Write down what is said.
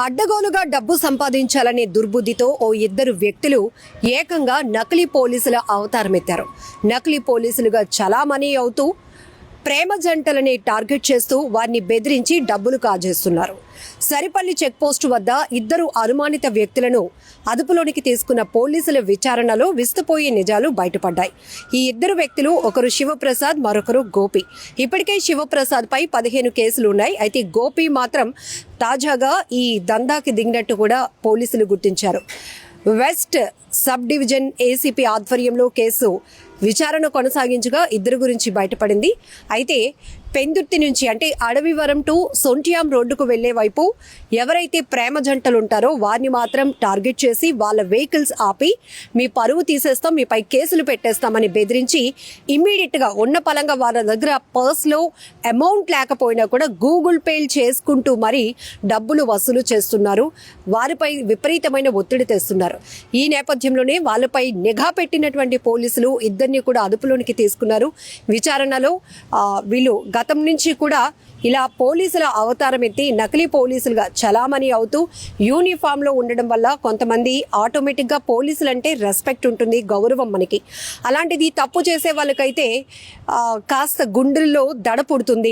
అడ్డగోలుగా డబ్బు సంపాదించాలనే దుర్బుద్ధితో ఓ ఇద్దరు వ్యక్తులు ఏకంగా నకిలీ పోలీసుల అవతారమెత్తారు. నకిలీ పోలీసులుగా చలామణి అవుతూ ప్రేమ జంటలని టార్గెట్ చేస్తూ వారిని బెదిరించి డబ్బులు కాజేస్తున్నారు. సరిపల్లి చెక్పోస్టు వద్ద ఇద్దరు అనుమానిత వ్యక్తులను అదుపులోనికి తీసుకున్న పోలీసుల విచారణలో విస్తుపోయే నిజాలు బయటపడ్డాయి. ఈ ఇద్దరు వ్యక్తులు ఒకరు శివప్రసాద్, మరొకరు గోపి. ఇప్పటికే శివప్రసాద్ పై 15 కేసులు ఉన్నాయి. అయితే గోపి మాత్రం తాజాగా ఈ దందాకి దిగినట్టు కూడా పోలీసులు గుర్తించారు. వెస్ట్ సబ్ డివిజన్ ఏసీపీ ఆధ్వర్యంలో కేసు విచారణ కొనసాగించగా ఇద్దరు గురించి బయటపడింది. అయితే పెందుర్తి నుంచి అంటే అడవివరం టు సొంటియాం రోడ్డుకు వెళ్లే వైపు ఎవరైతే ప్రేమ జంటలు ఉంటారో వారిని మాత్రం టార్గెట్ చేసి వాళ్ళ వెహికల్స్ ఆపి మీ పరువు తీసేస్తాం, మీపై కేసులు పెట్టేస్తామని బెదిరించి ఇమ్మీడియట్గా ఉన్న పలంగా వాళ్ళ దగ్గర పర్స్లో అమౌంట్ లేకపోయినా కూడా గూగుల్ పే చేసుకుంటూ మరి డబ్బులు వసూలు చేస్తున్నారు. వారిపై విపరీతమైన ఒత్తిడి తెస్తున్నారు. ఈ నేపథ్యంలోనే వాళ్ళపై నిఘా పెట్టినటువంటి పోలీసులు ఇద్దరిని కూడా అదుపులోనికి తీసుకున్నారు. విచారణలో వీళ్ళు గతం నుంచి కూడా ఇలా పోలీసుల అవతారం ఎత్తి నకిలీ పోలీసులుగా చలామణి అవుతూ యూనిఫామ్లో ఉండడం వల్ల కొంతమంది ఆటోమేటిక్గా పోలీసులు అంటే రెస్పెక్ట్ ఉంటుంది, గౌరవం మనకి. అలాంటిది తప్పు చేసే వాళ్ళకైతే కాస్త గుండెల్లో దడ పుడుతుంది.